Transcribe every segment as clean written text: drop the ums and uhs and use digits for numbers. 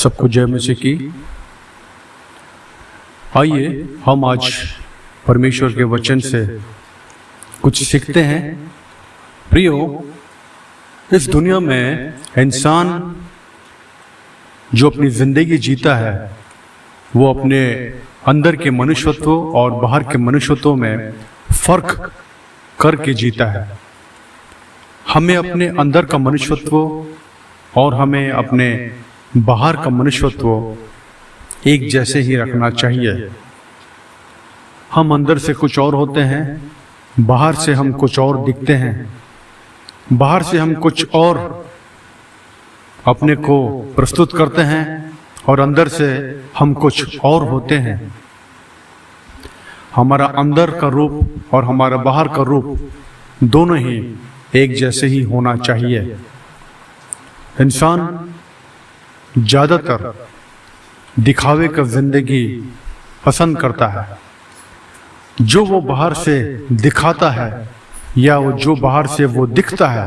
सबको जय मसीह की। आइए हम आज परमेश्वर के वचन से कुछ सीखते हैं। प्रियो, इस दुनिया में इंसान जो अपनी जिंदगी जीता है वो अपने अंदर के मनुष्यत्व और बाहर के मनुष्यत्व में फर्क करके जीता है। हमें अपने अंदर का मनुष्यत्व और हमें अपने बाहर का मनुष्यत्व एक जैसे ही रखना चाहिए। हम अंदर से कुछ और होते हैं, बाहर से हम कुछ और दिखते हैं। बाहर से हम कुछ और अपने को प्रस्तुत करते हैं और अंदर से हम कुछ और होते हैं। हमारा अंदर का रूप और हमारा बाहर का रूप दोनों ही एक जैसे ही होना चाहिए। इंसान ज्यादातर दिखावे का जिंदगी पसंद करता है। जो वो बाहर से दिखाता है या वो जो बाहर से वो दिखता है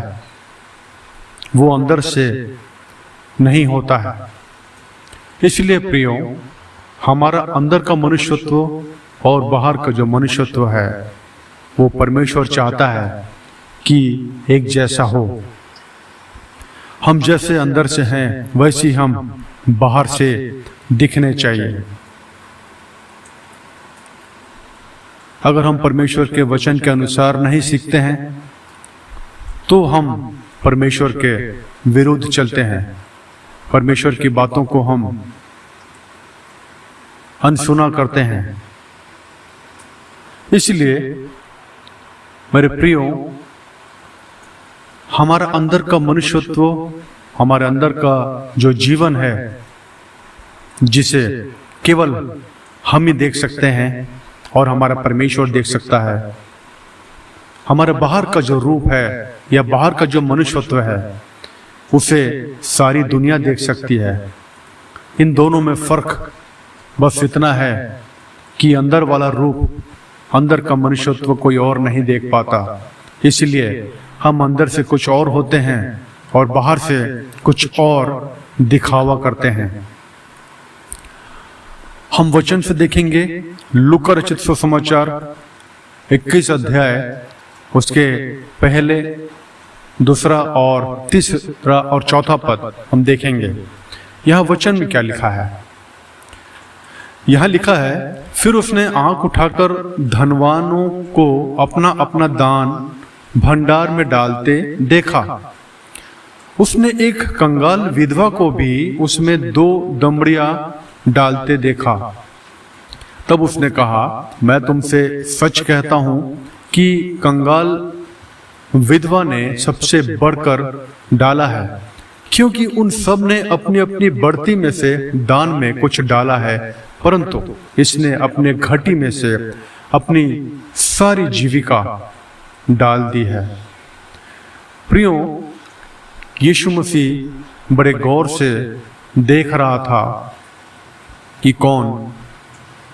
वो अंदर से नहीं होता है। इसलिए प्रियो, हमारा अंदर का मनुष्यत्व और बाहर का जो मनुष्यत्व है वो परमेश्वर चाहता है कि एक जैसा हो। हम जैसे अंदर से हैं वैसे हम बाहर से दिखने चाहिए। अगर हम परमेश्वर के वचन के अनुसार नहीं सीखते हैं तो हम परमेश्वर के विरुद्ध चलते हैं। परमेश्वर की बातों को हम अनसुना करते हैं। इसलिए मेरे प्रियो, हमारा अंदर का मनुष्यत्व, हमारे अंदर का जो जीवन है जिसे केवल हम ही देख सकते हैं और हमारा परमेश्वर देख सकता है। हमारे बाहर का जो रूप है या बाहर का जो मनुष्यत्व है उसे सारी दुनिया देख सकती है। इन दोनों में फर्क बस इतना है कि अंदर वाला रूप, अंदर का मनुष्यत्व कोई और नहीं देख पाता। इसलिए हम अंदर से कुछ और होते हैं और बाहर से कुछ और दिखावा करते हैं। हम वचन से देखेंगे लूका रचित सुसमाचार 21 अध्याय, उसके पहले, दूसरा और तीसरा और चौथा पद हम देखेंगे। यह वचन में क्या लिखा है? यह लिखा है, फिर उसने आंख उठाकर धनवानों को अपना अपना दान भंडार में डालते देखा। उसने एक कंगाल विधवा को भी उसमें 2 दमड़ियां डालते देखा। तब उसने कहा, मैं तुमसे सच कहता हूं कि कंगाल विधवा ने सबसे बढ़कर डाला है, क्योंकि उन सब ने अपनी अपनी बढ़ती में से दान में कुछ डाला है, परंतु इसने अपने घटी में से अपनी सारी जीविका डाल दी है। प्रियो, यीशु मसीह बड़े गौर से देख रहा था कि कौन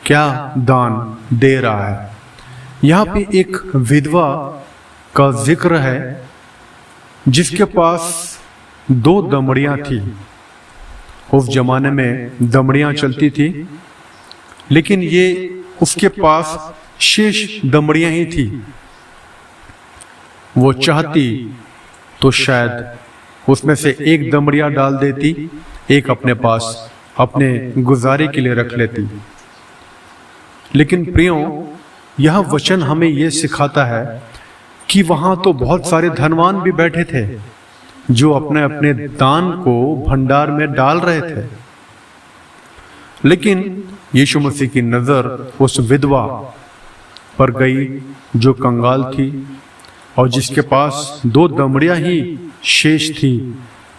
क्या दान दे रहा है। यहाँ पे एक विधवा का जिक्र है जिसके पास 2 दमड़ियां थी। उस जमाने में दमड़ियां चलती थी, लेकिन ये उसके पास शेष दमड़ियां ही थी। वो चाहती तो शायद उसमें से एक दमड़िया डाल देती, एक अपने पास अपने गुजारे के लिए रख लेती। लेकिन प्रियो, यह वचन हमें यह सिखाता है कि वहां तो बहुत सारे धनवान भी बैठे थे जो अपने अपने दान को भंडार में डाल रहे थे। लेकिन यीशु मसीह की नजर उस विधवा पर गई जो कंगाल थी और जिसके पास 2 दमड़ियां ही शेष थी,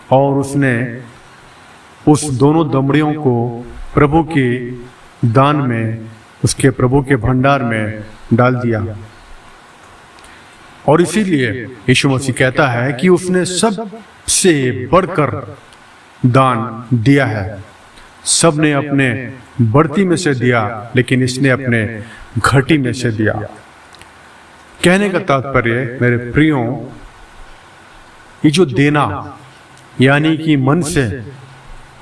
और उसने उस दोनों दमड़ियों को प्रभु के दान में, उसके प्रभु के भंडार में डाल दिया। और इसीलिए यीशु मसीह कहता है कि उसने सबसे बढ़कर दान दिया है। सब ने अपने बढ़ती में से दिया, लेकिन इसने अपने घटी में से दिया। कहने का तात्पर्य मेरे प्रियो, ये जो देना यानी कि मन से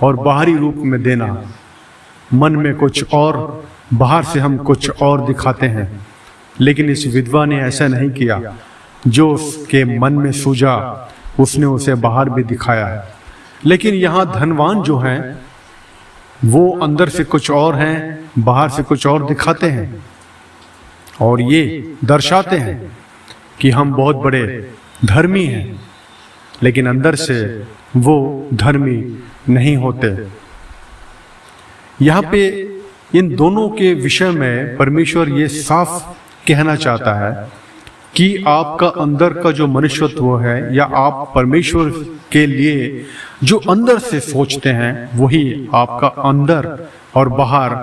और बाहरी रूप में देना। मन में कुछ और, बाहर से हम कुछ और दिखाते हैं। लेकिन इस विधवा ने ऐसा नहीं किया। जो उसके मन में सूझा उसने उसे बाहर भी दिखाया है। लेकिन यहाँ धनवान जो हैं वो अंदर से कुछ और हैं, बाहर से कुछ और दिखाते हैं और ये दर्शाते हैं कि हम बहुत बड़े धर्मी हैं, लेकिन अंदर से वो धर्मी नहीं होते। यहाँ पे इन दोनों के विषय में परमेश्वर ये साफ कहना चाहता है कि आपका अंदर का जो मनुष्यत्व है या आप परमेश्वर के लिए जो अंदर से सोचते हैं वही आपका अंदर और बाहर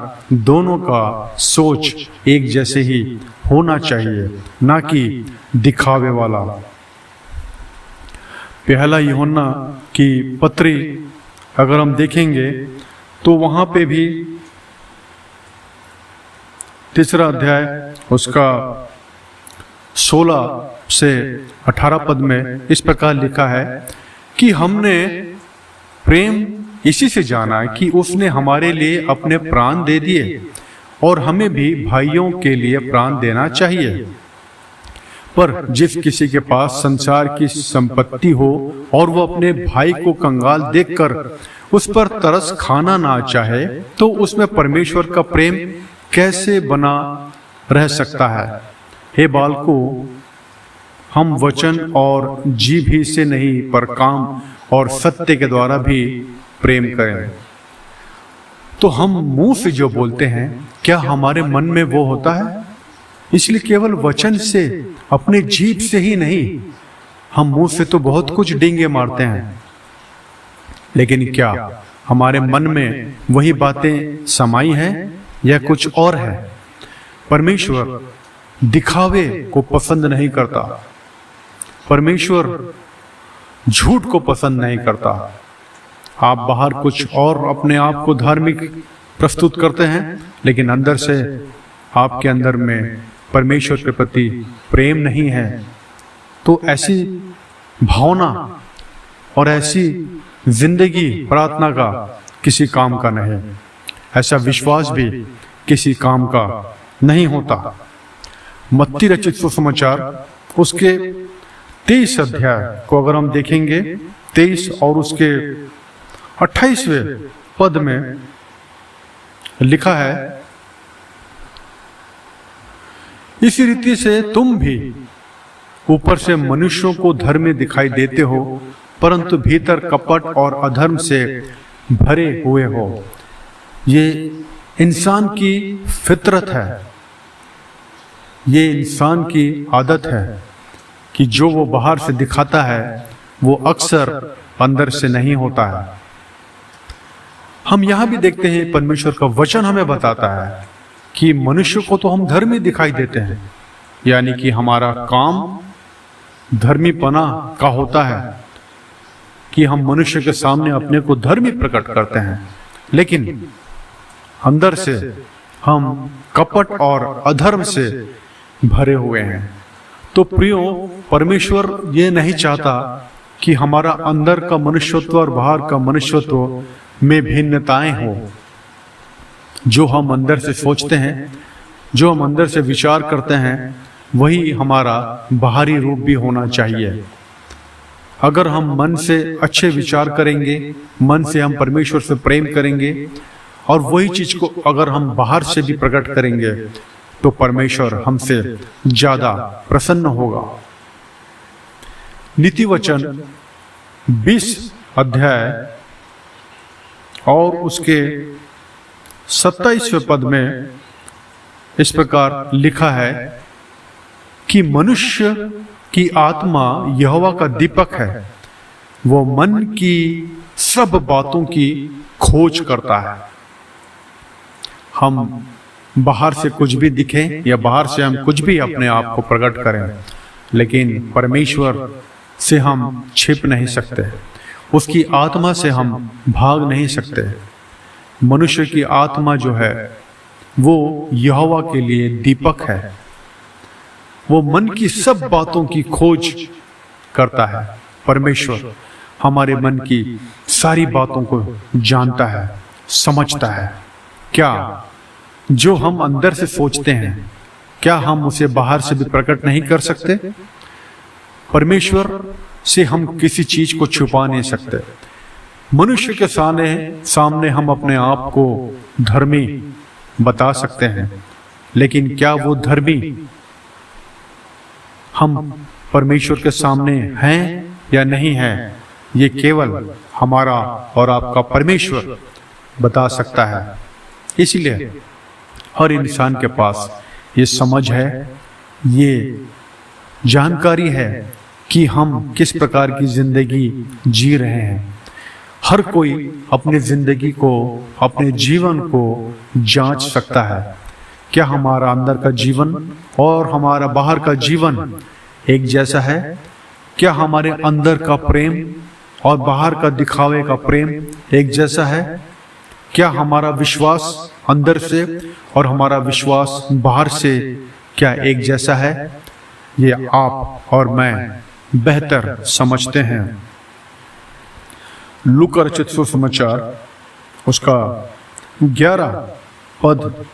दोनों का सोच एक जैसे ही होना चाहिए, ना कि दिखावे वाला। पहला यूहन्ना की पत्री अगर हम देखेंगे तो वहां पे भी 3 अध्याय उसका 16 से 18 पद में इस प्रकार लिखा है कि हमने प्रेम इसी से जाना है कि उसने हमारे लिए अपने प्राण दे दिए और हमें भी भाइयों के लिए प्राण देना चाहिए। पर जिस किसी के पास संसार की संपत्ति हो और वो अपने भाई को कंगाल देखकर उस पर तरस खाना ना चाहे, तो उसमें परमेश्वर का प्रेम कैसे बना रह सकता है। हे बालकों, हम वचन और जीभ ही से नहीं पर काम और सत्य के द्वारा भी प्रेम करें। तो हम मुंह से जो बोलते हैं क्या हमारे मन में वो होता है? इसलिए केवल वचन से, अपने जीभ से ही नहीं, हम मुंह से तो बहुत कुछ डींगे मारते हैं, लेकिन क्या हमारे मन में वही बातें समाई हैं या कुछ और है? परमेश्वर दिखावे को पसंद नहीं करता। परमेश्वर झूठ को पसंद नहीं करता। आप बाहर कुछ और अपने आप को धार्मिक प्रस्तुत करते हैं, लेकिन अंदर से आपके अंदर में परमेश्वर के प्रति प्रेम नहीं है। तो ऐसी भावना और ऐसी जिंदगी प्रार्थना का किसी काम का नहीं, ऐसा विश्वास भी किसी काम का नहीं होता। मत्ती रचित सुसमाचार उसके 23 अध्याय को अगर हम देखेंगे, 23 और उसके 28वें पद में लिखा है, इसी रीति से तुम भी ऊपर से मनुष्यों को धर्मी दिखाई देते हो, परंतु भीतर कपट और अधर्म से भरे हुए हो। ये इंसान की फितरत है, ये इंसान की आदत है कि जो वो बाहर से दिखाता है वो अक्सर अंदर से नहीं होता है। हम यहां भी देखते हैं परमेश्वर का वचन हमें बताता है कि मनुष्य को तो हम धर्मी दिखाई देते हैं, यानी कि हमारा काम धर्मीपना का होता है कि हम मनुष्य के सामने अपने को धर्मी प्रकट करते हैं, लेकिन अंदर से हम कपट और अधर्म से भरे हुए हैं। तो प्रियो, परमेश्वर ये नहीं चाहता कि हमारा अंदर का मनुष्यत्व और बाहर का मनुष्यत्व में भिन्नताएं हो। जो हम अंदर से सोचते हैं, जो हम अंदर से विचार करते हैं, वही हमारा बाहरी रूप भी होना चाहिए। अगर हम मन से अच्छे विचार करेंगे, मन से हम परमेश्वर से प्रेम करेंगे और वही चीज को अगर हम बाहर से भी प्रकट करेंगे, तो परमेश्वर हमसे ज्यादा प्रसन्न होगा। नीति वचन 20 अध्याय और उसके 27वें पद में इस प्रकार लिखा है कि मनुष्य की आत्मा यहोवा का दीपक है, वो मन की सब बातों की खोज करता है। हम बाहर से कुछ भी दिखें या बाहर से हम कुछ भी अपने आप को प्रकट करें, लेकिन परमेश्वर से हम छिप नहीं सकते, उसकी आत्मा से हम भाग नहीं सकते। मनुष्य की आत्मा जो है वो यहोवा के लिए दीपक है, वो मन की सब बातों की खोज करता है। परमेश्वर हमारे मन की सारी बातों को जानता है, समझता है। क्या जो हम अंदर से सोचते हैं, क्या हम उसे बाहर से भी प्रकट नहीं कर सकते? परमेश्वर से हम किसी चीज को छुपा नहीं सकते। मनुष्य के सामने हम अपने आप को धर्मी बता सकते हैं, लेकिन क्या वो धर्मी हम परमेश्वर के सामने हैं या नहीं हैं, ये केवल हमारा और आपका परमेश्वर बता सकता है। इसलिए हर इंसान के पास ये समझ है, ये जानकारी है कि हम किस प्रकार की जिंदगी जी रहे हैं। हर कोई अपनी जिंदगी को, अपने जीवन को जांच सकता है। क्या हमारा अंदर का जीवन और हमारा बाहर का जीवन एक जैसा है? क्या हमारे अंदर का प्रेम और बाहर का दिखावे का प्रेम एक जैसा है? क्या हमारा विश्वास अंदर से और हमारा विश्वास बाहर से क्या एक जैसा है? ये आप और मैं बेहतर समझते हैं। लूका रचित सुसमाचार उसका 11 पद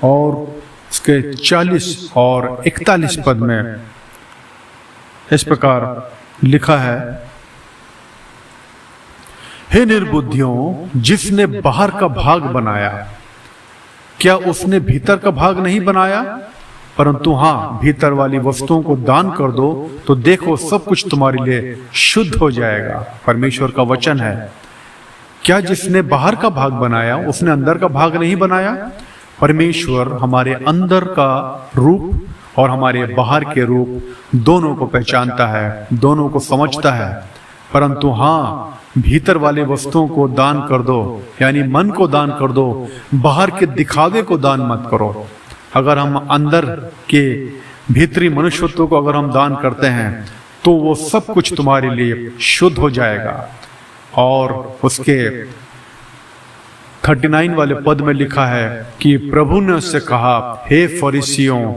और उसके 40 और 41 पद में इस प्रकार लिखा है, हे निर्बुद्धियों, जिसने बाहर का भाग बनाया, क्या उसने भीतर का भाग नहीं बनाया? परंतु हाँ, भीतर वाली वस्तुओं को दान कर दो तो देखो सब कुछ तुम्हारे लिए शुद्ध हो जाएगा। परमेश्वर का वचन है। क्या जिसने बाहर का भाग बनाया उसने अंदर का भाग नहीं बनाया? परमेश्वर हमारे अंदर का रूप और हमारे बाहर के रूप दोनों को पहचानता है, दोनों को समझता है। परंतु हाँ, भीतर वाले वस्तुओं को दान कर दो, यानी मन को दान कर दो, बाहर के दिखावे को दान मत करो। अगर हम अंदर के भीतरी मनुष्यत्व को अगर हम दान करते हैं तो वो सब कुछ तुम्हारे लिए शुद्ध हो जाएगा। और उसके 39 वाले पद में लिखा है कि प्रभु ने उससे कहा, हे फरीसियों,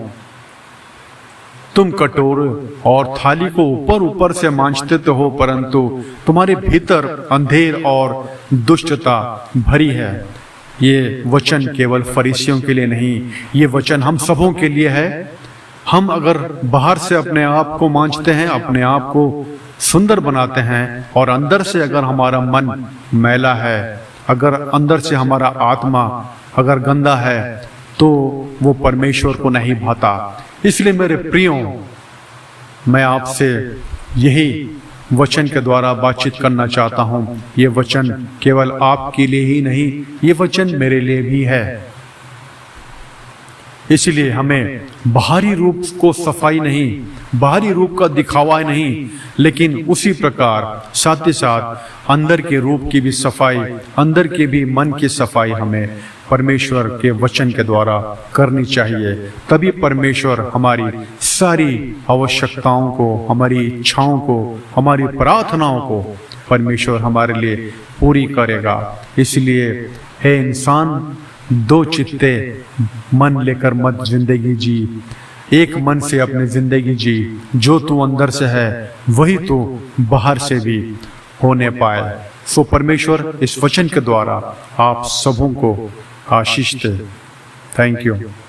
तुम कटोरे और थाली को ऊपर ऊपर से मांजते तो हो, परंतु तुम्हारे भीतर अंधेर और दुष्टता भरी है। ये वचन केवल फरीसियों के लिए नहीं, ये वचन हम सबों के लिए है। हम अगर बाहर से अपने आप को मांजते हैं, अपने आप को सुंदर बनाते हैं, और अंदर से अगर हमारा मन मैला है, अगर अंदर से हमारा आत्मा अगर गंदा है, तो वो परमेश्वर को नहीं भाता। इसलिए मेरे प्रियो, मैं आपसे यही वचन के द्वारा बातचीत करना चाहता हूँ। ये वचन केवल आपके लिए ही नहीं, ये वचन मेरे लिए भी है। इसलिए हमें बाहरी रूप को सफाई नहीं, बाहरी रूप का दिखावा नहीं, लेकिन उसी प्रकार साथ ही साथ अंदर के रूप की भी सफाई, अंदर के भी मन की सफाई हमें परमेश्वर के वचन के द्वारा करनी चाहिए। तभी परमेश्वर हमारी सारी आवश्यकताओं को, हमारी इच्छाओं को, हमारी प्रार्थनाओं को परमेश्वर हमारे लिए पूरी करेगा। इसलिए हे इंसान, दो चित्ते मन लेकर मत जिंदगी जी, एक मन से अपनी जिंदगी जी। जो तू अंदर से है वही तू बाहर से भी होने पाए। सो परमेश्वर इस वचन के द्वारा आप सबों को आशीष दे। Thank you.